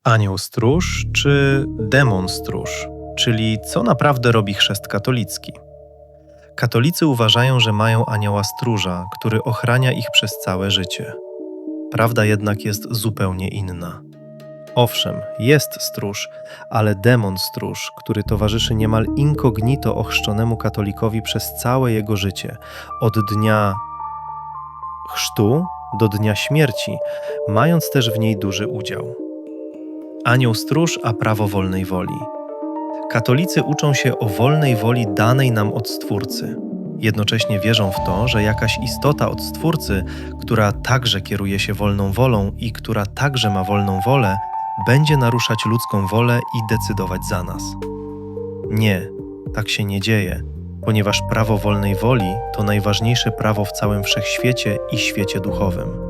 Anioł stróż czy demon stróż, czyli co naprawdę robi chrzest katolicki. Katolicy uważają, że mają anioła stróża, który ochrania ich przez całe życie. Prawda jednak jest zupełnie inna. Owszem, jest stróż, ale demon stróż, który towarzyszy niemal incognito ochrzczonemu katolikowi przez całe jego życie, od dnia chrztu do dnia śmierci, mając też w niej duży udział. Anioł stróż, a prawo wolnej woli. Katolicy uczą się o wolnej woli danej nam od Stwórcy. Jednocześnie wierzą w to, że jakaś istota od Stwórcy, która także kieruje się wolną wolą i która także ma wolną wolę, będzie naruszać ludzką wolę i decydować za nas. Nie, tak się nie dzieje, ponieważ prawo wolnej woli to najważniejsze prawo w całym wszechświecie i świecie duchowym.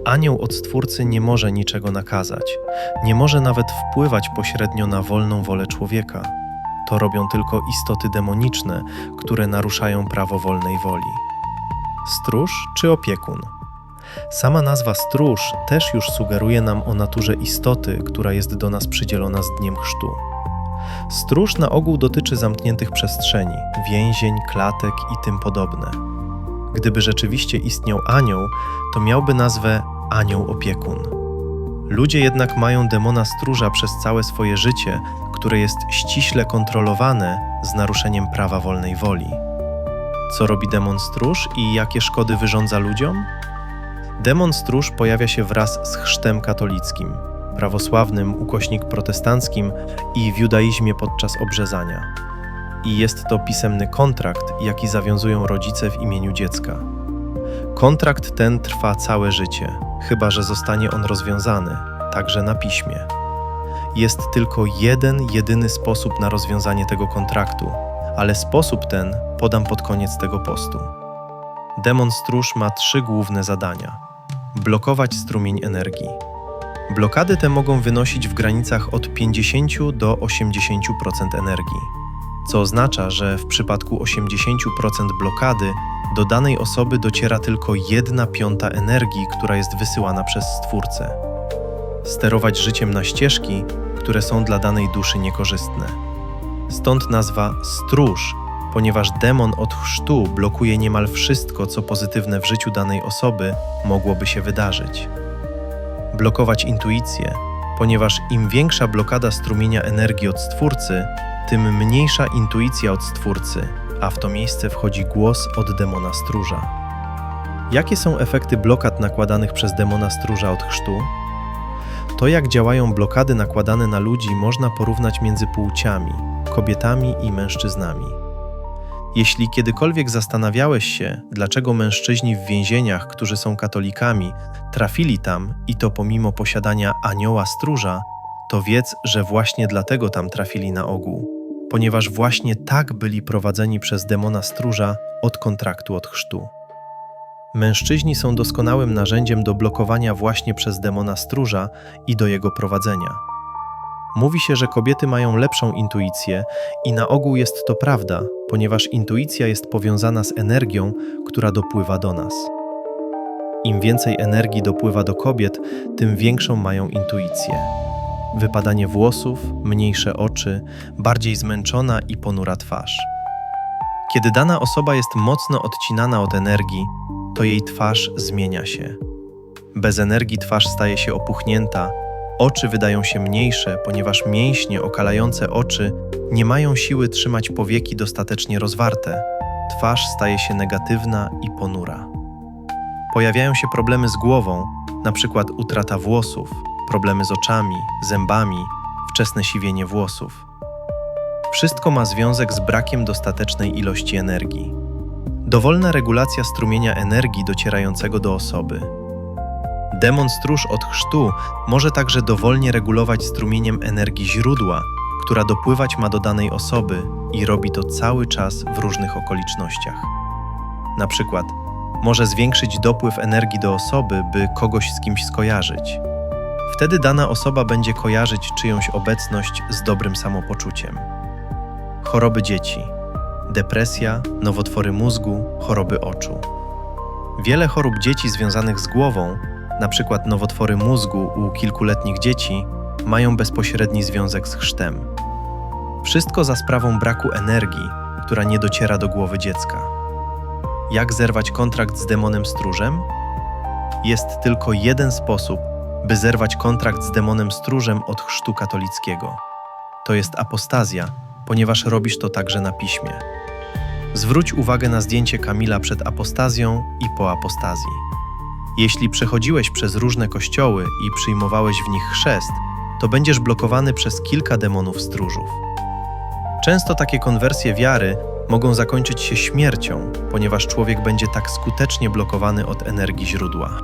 Anioł od Stwórcy nie może niczego nakazać, nie może nawet wpływać pośrednio na wolną wolę człowieka. To robią tylko istoty demoniczne, które naruszają prawo wolnej woli. Stróż czy opiekun? Sama nazwa stróż też już sugeruje nam o naturze istoty, która jest do nas przydzielona z dniem chrztu. Stróż na ogół dotyczy zamkniętych przestrzeni, więzień, klatek i tym podobne. Gdyby rzeczywiście istniał anioł, to miałby nazwę anioł opiekun. Ludzie jednak mają demona stróża przez całe swoje życie, które jest ściśle kontrolowane z naruszeniem prawa wolnej woli. Co robi demon stróż i jakie szkody wyrządza ludziom? Demon stróż pojawia się wraz z chrztem katolickim, prawosławnym, ukośnik protestanckim i w judaizmie podczas obrzezania. I jest to pisemny kontrakt, jaki zawiązują rodzice w imieniu dziecka. Kontrakt ten trwa całe życie, chyba że zostanie on rozwiązany, także na piśmie. Jest tylko jeden, jedyny sposób na rozwiązanie tego kontraktu, ale sposób ten podam pod koniec tego postu. Demon stróż ma 3 główne zadania. Blokować strumień energii. Blokady te mogą wynosić w granicach od 50 do 80% energii, co oznacza, że w przypadku 80% blokady do danej osoby dociera tylko 1/5 energii, która jest wysyłana przez Stwórcę. Sterować życiem na ścieżki, które są dla danej duszy niekorzystne. Stąd nazwa stróż, ponieważ demon od chrztu blokuje niemal wszystko, co pozytywne w życiu danej osoby mogłoby się wydarzyć. Blokować intuicję, ponieważ im większa blokada strumienia energii od Stwórcy, tym mniejsza intuicja od Stwórcy, a w to miejsce wchodzi głos od demona stróża. Jakie są efekty blokad nakładanych przez demona stróża od chrztu? To, jak działają blokady nakładane na ludzi, można porównać między płciami, kobietami i mężczyznami. Jeśli kiedykolwiek zastanawiałeś się, dlaczego mężczyźni w więzieniach, którzy są katolikami, trafili tam i to pomimo posiadania anioła stróża, to wiedz, że właśnie dlatego tam trafili na ogół, ponieważ właśnie tak byli prowadzeni przez demona stróża od kontraktu od chrztu. Mężczyźni są doskonałym narzędziem do blokowania właśnie przez demona stróża i do jego prowadzenia. Mówi się, że kobiety mają lepszą intuicję i na ogół jest to prawda, ponieważ intuicja jest powiązana z energią, która dopływa do nas. Im więcej energii dopływa do kobiet, tym większą mają intuicję. Wypadanie włosów, mniejsze oczy, bardziej zmęczona i ponura twarz. Kiedy dana osoba jest mocno odcinana od energii, to jej twarz zmienia się. Bez energii twarz staje się opuchnięta, oczy wydają się mniejsze, ponieważ mięśnie okalające oczy nie mają siły trzymać powieki dostatecznie rozwarte. Twarz staje się negatywna i ponura. Pojawiają się problemy z głową, np. utrata włosów, problemy z oczami, zębami, wczesne siwienie włosów. Wszystko ma związek z brakiem dostatecznej ilości energii. Dowolna regulacja strumienia energii docierającego do osoby. Demon stróż od chrztu może także dowolnie regulować strumieniem energii źródła, która dopływać ma do danej osoby i robi to cały czas w różnych okolicznościach. Na przykład może zwiększyć dopływ energii do osoby, by kogoś z kimś skojarzyć. Wtedy dana osoba będzie kojarzyć czyjąś obecność z dobrym samopoczuciem. Choroby dzieci. Depresja, nowotwory mózgu, choroby oczu. Wiele chorób dzieci związanych z głową, np. nowotwory mózgu u kilkuletnich dzieci, mają bezpośredni związek z chrztem. Wszystko za sprawą braku energii, która nie dociera do głowy dziecka. Jak zerwać kontrakt z demonem stróżem? Jest tylko jeden sposób, by zerwać kontrakt z demonem stróżem od chrztu katolickiego. To jest apostazja, ponieważ robisz to także na piśmie. Zwróć uwagę na zdjęcie Kamila przed apostazją i po apostazji. Jeśli przechodziłeś przez różne kościoły i przyjmowałeś w nich chrzest, to będziesz blokowany przez kilka demonów stróżów. Często takie konwersje wiary mogą zakończyć się śmiercią, ponieważ człowiek będzie tak skutecznie blokowany od energii źródła.